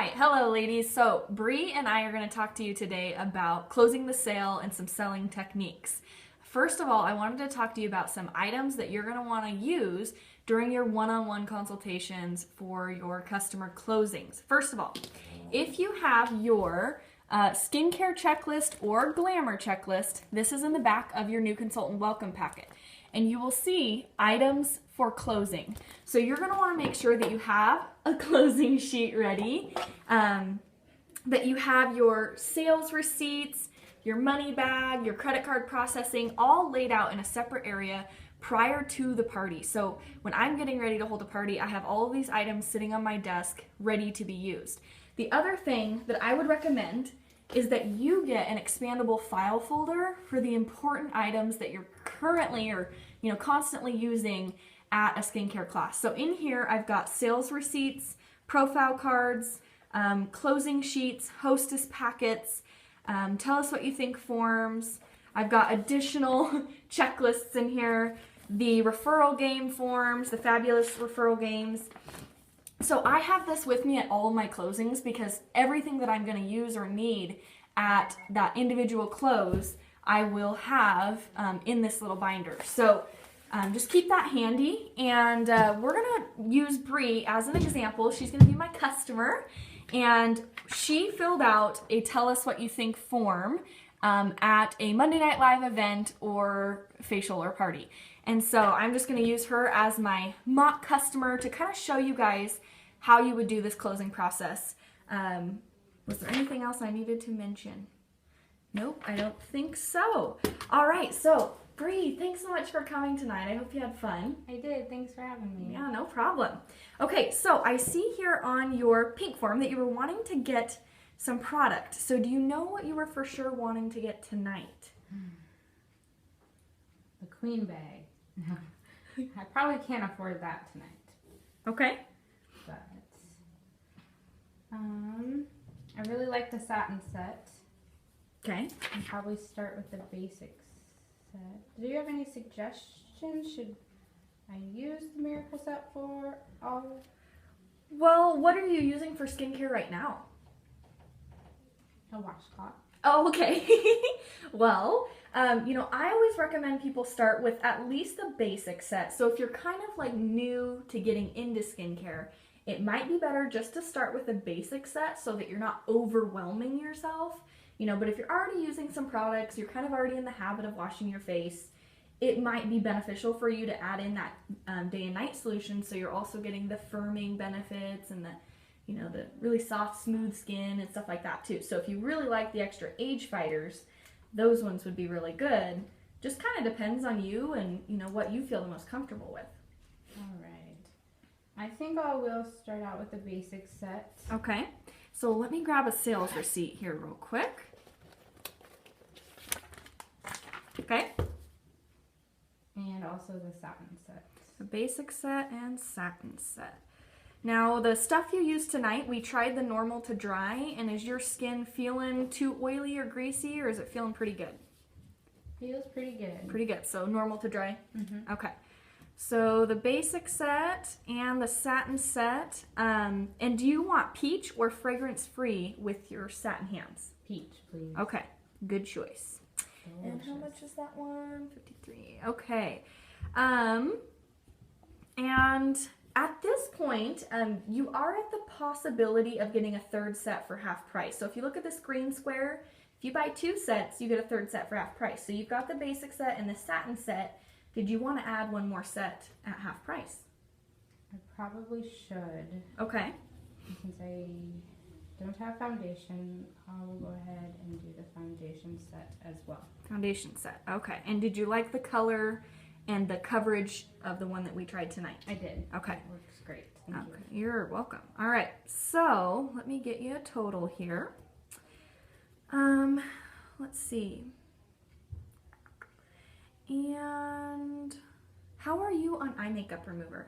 right, hello ladies. So Bree and I are going to talk to you today about closing the sale and some selling techniques. First of all, I wanted to talk to you about some items that you're going to want to use during your one-on-one consultations for your customer closings. First of all, if you have your skincare checklist or glamour checklist, this is in the back of your new consultant welcome packet. And you will see items for closing. So you're going to want to make sure that you have a closing sheet ready, that you have your sales receipts, your money bag, your credit card processing, all laid out in a separate area prior to the party. So when I'm getting ready to hold a party, I have all of these items sitting on my desk ready to be used. The other thing that I would recommend is that you get an expandable file folder for the important items that you're currently or constantly using at a skincare class. So in here I've got sales receipts, profile cards, closing sheets, hostess packets, tell us what you think forms. I've got additional checklists in here, the referral game forms, the fabulous referral games. So I have this with me at all of my closings because everything that I'm going to use or need at that individual close, I will have in this little binder. So just keep that handy, and we're going to use Bree as an example. She's going to be my customer, and she filled out a tell us what you think form at a Monday Night Live event or facial or party. And so I'm just going to use her as my mock customer to kind of show you guys how you would do this closing process. Was there anything else I needed to mention? Nope, I don't think so. All right, so Bree, thanks so much for coming tonight. I hope you had fun. I did. Thanks for having me. Yeah, no problem. Okay, so I see here on your pink form that you were wanting to get some product. So do you know what you were for sure wanting to get tonight? The queen bag. I probably can't afford that tonight. Okay. But I really like the satin set. Okay. I'll probably start with the basics set. Do you have any suggestions? Should I use the miracle set for all? Well, what are you using for skincare right now? A washcloth. Oh, okay. Well, I always recommend people start with at least the basic set. So if you're kind of like new to getting into skincare, it might be better just to start with the basic set so that you're not overwhelming yourself. But if you're already using some products, you're kind of already in the habit of washing your face, it might be beneficial for you to add in that day and night solution so you're also getting the firming benefits and the really soft, smooth skin and stuff like that too. So if you really like the extra age fighters, those ones would be really good. Just kind of depends on you and what you feel the most comfortable with. All right. I think I will start out with the basic set. Okay. So let me grab a sales receipt here real quick. Okay. And also the satin set. The basic set and satin set. Now, the stuff you used tonight, we tried the normal to dry, and is your skin feeling too oily or greasy, or is it feeling pretty good? Feels pretty good. Pretty good. So normal to dry? Mm-hmm. Okay. So the basic set and the satin set, and do you want peach or fragrance-free with your satin hands? Peach, please. Okay, good choice. Delicious. And how much is that one? $53. Okay. And at this point, you are at the possibility of getting a third set for half price. So if you look at this green square, if you buy 2 sets, you get a third set for half price. So you've got the basic set and the satin set. Did you want to add one more set at half price? I probably should. Okay. Since I don't have foundation, I'll go ahead and do the foundation set as well. Foundation set. Okay. And did you like the color and the coverage of the one that we tried tonight? I did. Okay. It works great. Thank you. You're welcome. All right. So let me get you a total here. Let's see. And how are you on eye makeup remover?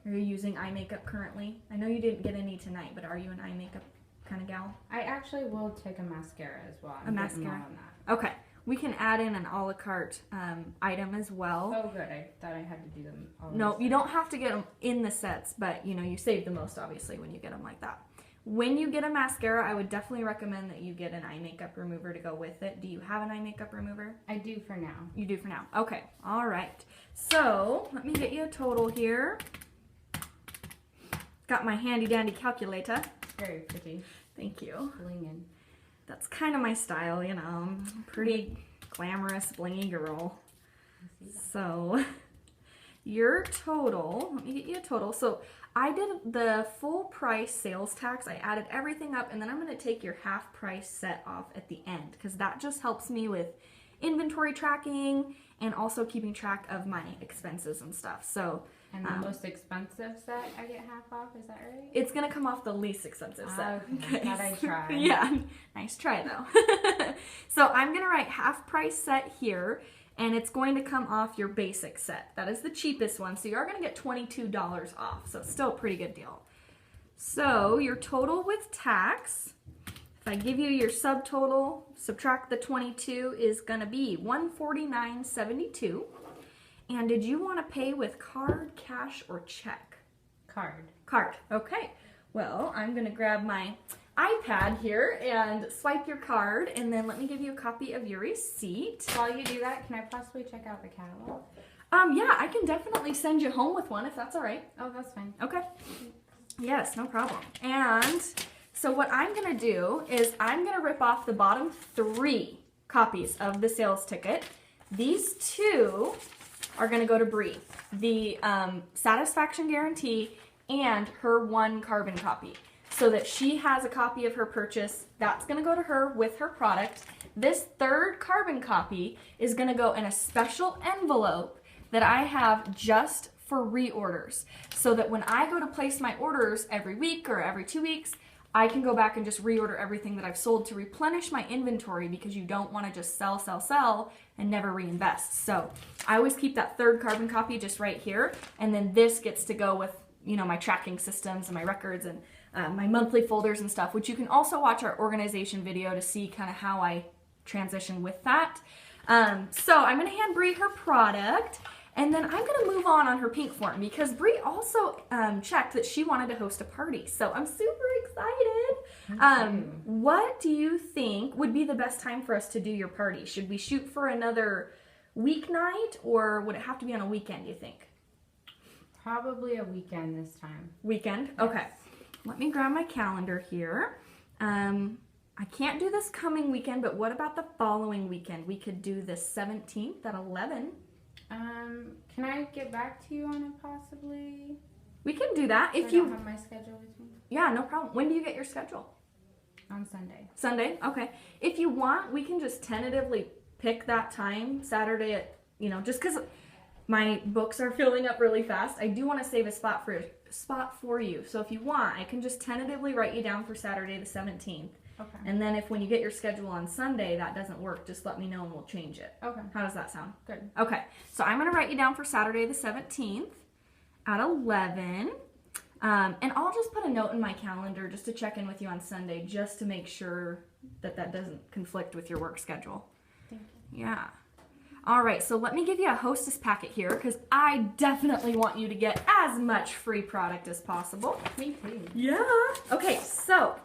Are you using eye makeup currently? I know you didn't get any tonight, but are you an eye makeup kind of gal? I actually will take a mascara as well. A mascara? On that. Okay. We can add in an a la carte item as well. Oh, good. I thought I had to do them all. No, you don't have to get them in the sets, but you know, you save the most obviously when you get them like that. When you get a mascara, I would definitely recommend that you get an eye makeup remover to go with it. Do you have an eye makeup remover? I do for now. You do for now. Okay. All right. So let me get you a total here. Got my handy dandy calculator. Very pretty. Thank you. Blingin'. That's kind of my style, you know. I'm a pretty glamorous, blingy girl. So your total, let me get you a total. So I did the full price sales tax. I added everything up, and then I'm going to take your half price set off at the end because that just helps me with inventory tracking and also keeping track of my expenses and stuff. So And the most expensive set I get half off, is that right? it's going to come off the least expensive set. Okay. Thought I'd try. Yeah, nice try though. So I'm going to write half price set here, and it's going to come off your basic set. That is the cheapest one, so you are going to get $22 off, so it's still a pretty good deal. So your total with tax, if I give you your subtotal, subtract the 22, is going to be $149.72. And did you want to pay with card, cash, or check? Card. Card. Okay. Well, I'm going to grab my iPad here and swipe your card, and then let me give you a copy of your receipt. While you do that, can I possibly check out the catalog? Yeah, I can definitely send you home with one if that's all right. Oh, that's fine. Okay. Yes, no problem. And so what I'm going to do is I'm going to rip off the bottom 3 copies of the sales ticket. These 2 are going to go to Bree. The satisfaction guarantee and her 1 carbon copy, so that she has a copy of her purchase. That's going to go to her with her product. This 3rd carbon copy is going to go in a special envelope that I have just for reorders, so that when I go to place my orders every week or every 2 weeks, I can go back and just reorder everything that I've sold to replenish my inventory, because you don't want to just sell and never reinvest. So I always keep that 3rd carbon copy just right here, and then this gets to go with, you know, my tracking systems and my records and my monthly folders and stuff, which you can also watch our organization video to see kind of how I transition with that. So I'm going to hand Bree her product, and then I'm going to move on her pink form, because Bree also checked that she wanted to host a party. So I'm super excited. What do you think would be the best time for us to do your party? Should we shoot for another weeknight, or would it have to be on a weekend, you think? Probably a weekend this time. Weekend? Okay. Let me grab my calendar here. I can't do this coming weekend, but what about the following weekend? We could do the 17th at 11. Can I get back to you on it possibly? We can do that if I you don't have my schedule with me. Yeah, no problem. When do you get your schedule? On Sunday. Sunday? Okay. If you want, we can just tentatively pick that time, Saturday at, you know, just because my books are filling up really fast. I do want to save a spot for you. So if you want, I can just tentatively write you down for Saturday the 17th. Okay. And then if when you get your schedule on Sunday that doesn't work, just let me know and we'll change it. Okay. How does that sound? Good. Okay. So I'm going to write you down for Saturday the 17th at 11. And I'll just put a note in my calendar just to check in with you on Sunday, just to make sure that that doesn't conflict with your work schedule. Thank you. Yeah. All right, so let me give you a hostess packet here, because I definitely want you to get as much free product as possible. Me too. Yeah. Okay, so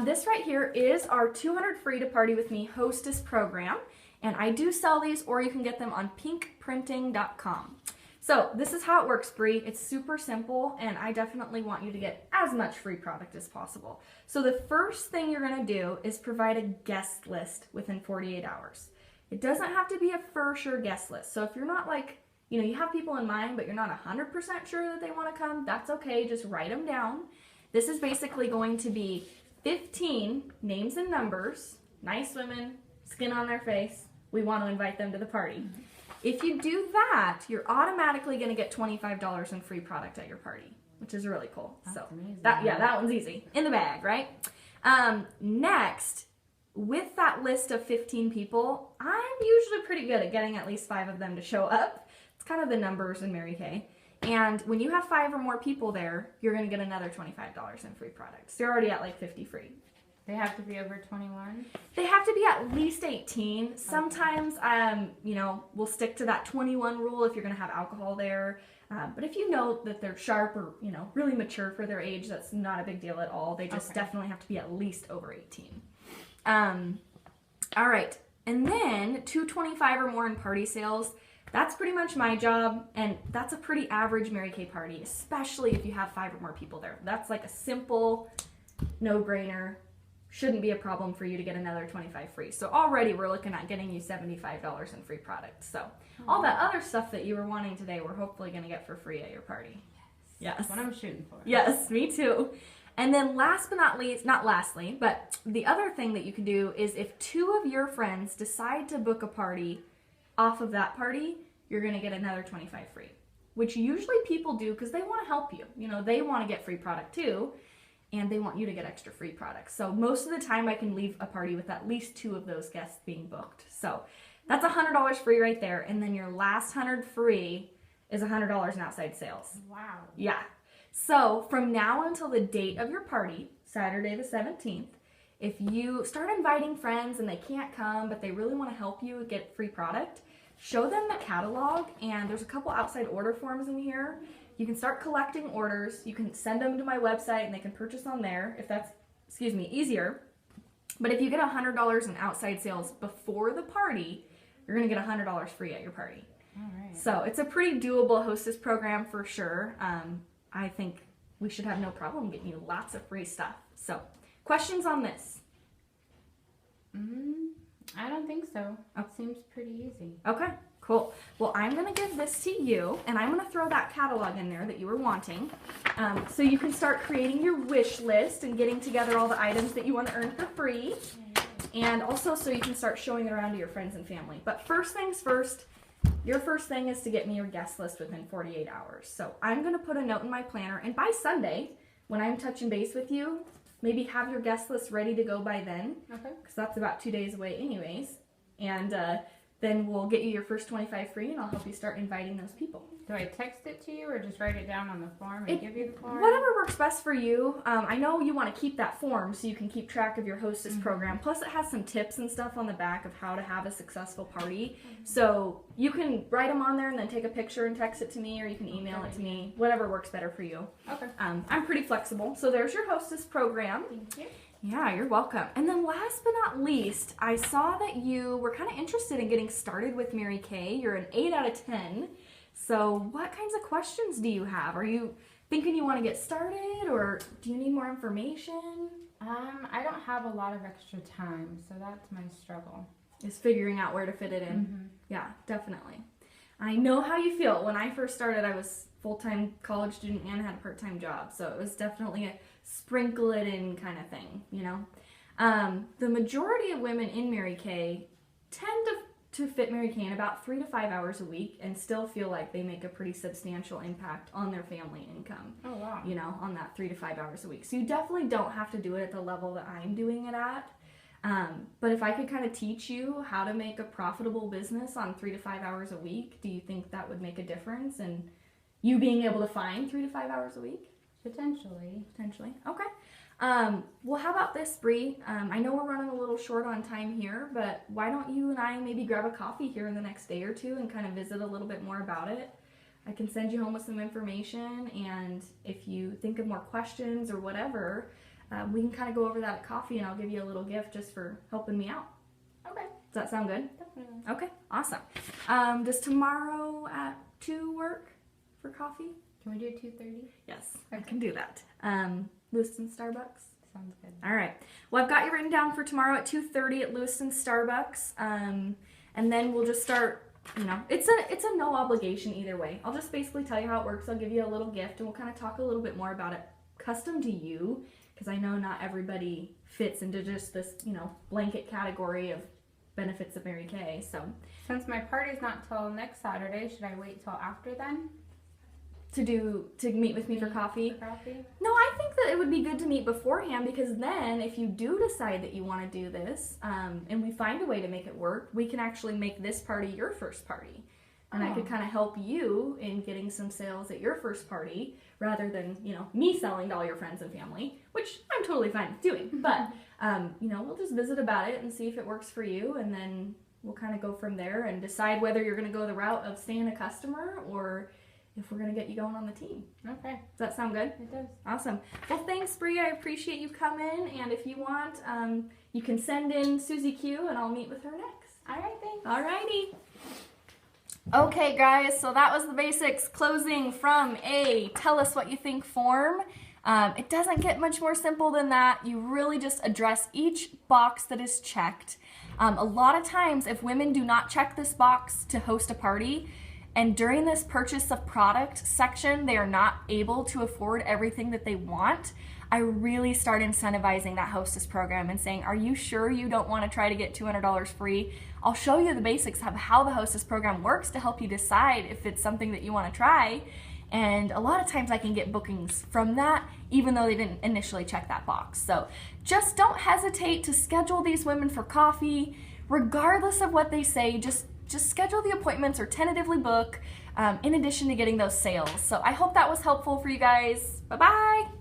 this right here is our 200 free to party with me hostess program, and I do sell these, or you can get them on pinkprinting.com. So this is how it works, Bree. It's super simple, and I definitely want you to get as much free product as possible. So the first thing you're going to do is provide a guest list within 48 hours. It doesn't have to be a for sure guest list. So if you're not like, you know, you have people in mind, but you're not 100% sure that they want to come, that's okay. Just write them down. This is basically going to be 15 names and numbers, nice women, skin on their face. We want to invite them to the party. If you do that, you're automatically going to get $25 in free product at your party, which is really cool. That's amazing. That one's easy. In the bag, right? Next, with that list of 15 people, I'm usually pretty good at getting at least 5 of them to show up. It's kind of the numbers in Mary Kay. And when you have 5 or more people there, you're going to get another $25 in free product. So you're already at like 50 free. They have to be over 21? They have to be at least 18. Sometimes, you know, we'll stick to that 21 rule if you're going to have alcohol there. But if you know that they're sharp or, you know, really mature for their age, that's not a big deal at all. They just definitely have to be at least over 18. All right. And then 225 or more in party sales. That's pretty much my job, and that's a pretty average Mary Kay party, especially if you have 5 or more people there. That's like a simple no-brainer. Shouldn't be a problem for you to get another 25 free. So already we're looking at getting you $75 in free product. So all that other stuff that you were wanting today, we're hopefully going to get for free at your party. Yes. That's what I'm shooting for. Yes, me too. And then last but not least, not lastly, but the other thing that you can do is if 2 of your friends decide to book a party off of that party, you're going to get another 25 free, which usually people do because they want to help you. You know, they want to get free product too, and they want you to get extra free products. So most of the time I can leave a party with at least 2 of those guests being booked. So that's $100 free right there. And then your last 100 free is $100 in outside sales. Wow. Yeah. So from now until the date of your party, Saturday the 17th, if you start inviting friends and they can't come, but they really want to help you get free product, show them the catalog, and there's a couple outside order forms in here. You can start collecting orders. You can send them to my website and they can purchase on there if that's, easier. But if you get $100 in outside sales before the party, you're going to get $100 free at your party. All right. So it's a pretty doable hostess program for sure. I think we should have no problem getting you lots of free stuff. So questions on this? I don't think so. It seems pretty easy. Okay, cool. Well, I'm going to give this to you, and I'm going to throw that catalog in there that you were wanting. So you can start creating your wish list and getting together all the items that you want to earn for free. And also so you can start showing it around to your friends and family. But first things first, your first thing is to get me your guest list within 48 hours. So I'm going to put a note in my planner, and by Sunday, when I'm touching base with you, maybe have your guest list ready to go by then. Okay. Because that's about 2 days away anyways. And then we'll get you your first 25 free, and I'll help you start inviting those people. Do I text it to you or just write it down on the form and give you the form? Whatever works best for you. I know you want to keep that form so you can keep track of your hostess program. Plus it has some tips and stuff on the back of how to have a successful party. So you can write them on there and then take a picture and text it to me, or you can email it to me. Whatever works better for you. Okay. I'm pretty flexible. So there's your hostess program. Thank you. Yeah, you're welcome. And then last but not least, I saw that you were kind of interested in getting started with Mary Kay. You're an 8 out of 10. So what kinds of questions do you have? Are you thinking you want to get started, or do you need more information? I don't have a lot of extra time, so that's my struggle. Is figuring out where to fit it in. Yeah, definitely. I know how you feel. When I first started, I was full-time college student and had a part-time job, so it was definitely a sprinkle it in kind of thing, you know. The majority of women in Mary Kay tend to fit Mary Kay in about 3 to 5 hours a week and still feel like they make a pretty substantial impact on their family income. Oh, wow. You know, on that 3 to 5 hours a week. So you definitely don't have to do it at the level that I'm doing it at. But if I could kind of teach you how to make a profitable business on 3 to 5 hours a week, do you think that would make a difference in you being able to find 3 to 5 hours a week? Potentially. Potentially. Okay. Well, how about this, Bree? I know we're running a little short on time here, but why don't you and I maybe grab a coffee here in the next day or two and kind of visit a little bit more about it? I can send you home with some information, and if you think of more questions or whatever, we can kind of go over that at coffee, and I'll give you a little gift just for helping me out. Okay. Does that sound good? Definitely. Okay, awesome. Does tomorrow at 2 work for coffee? Can we do 2:30? Yes, I can do that. Lewiston Starbucks? Sounds good. All right. Well, I've got you written down for tomorrow at 2:30 at Lewiston Starbucks. And then we'll just start, you know, it's a no obligation either way. I'll just basically tell you how it works. I'll give you a little gift, and we'll kind of talk a little bit more about it custom to you, because I know not everybody fits into just this, you know, blanket category of benefits of Mary Kay. So Since my party's not till next Saturday, should I wait till after then? to meet with me for coffee? For coffee? No, I think that it would be good to meet beforehand, because then if you do decide that you want to do this, and we find a way to make it work, we can actually make this party your first party. and I could kind of help you in getting some sales at your first party rather than, you know, me selling to all your friends and family, which I'm totally fine with doing. But, you know, we'll just visit about it and see if it works for you, and then we'll kind of go from there and decide whether you're going to go the route of staying a customer or if we're going to get you going on the team. Okay. Does that sound good? It does. Awesome. Well, thanks, Bree. I appreciate you coming, and if you want, you can send in Susie Q, and I'll meet with her next. All right, thanks. Alrighty. Okay, guys, so that was the basics closing from a tell us what you think form. It doesn't get much more simple than that. You really just address each box that is checked. A lot of times, if women do not check this box to host a party, and during this purchase of product section, they are not able to afford everything that they want, I really start incentivizing that hostess program and saying, are you sure you don't want to try to get $200 free? I'll show you the basics of how the hostess program works to help you decide if it's something that you want to try. And a lot of times I can get bookings from that, even though they didn't initially check that box. So just don't hesitate to schedule these women for coffee, regardless of what they say. Just schedule the appointments or tentatively book, in addition to getting those sales. So I hope that was helpful for you guys. Bye-bye.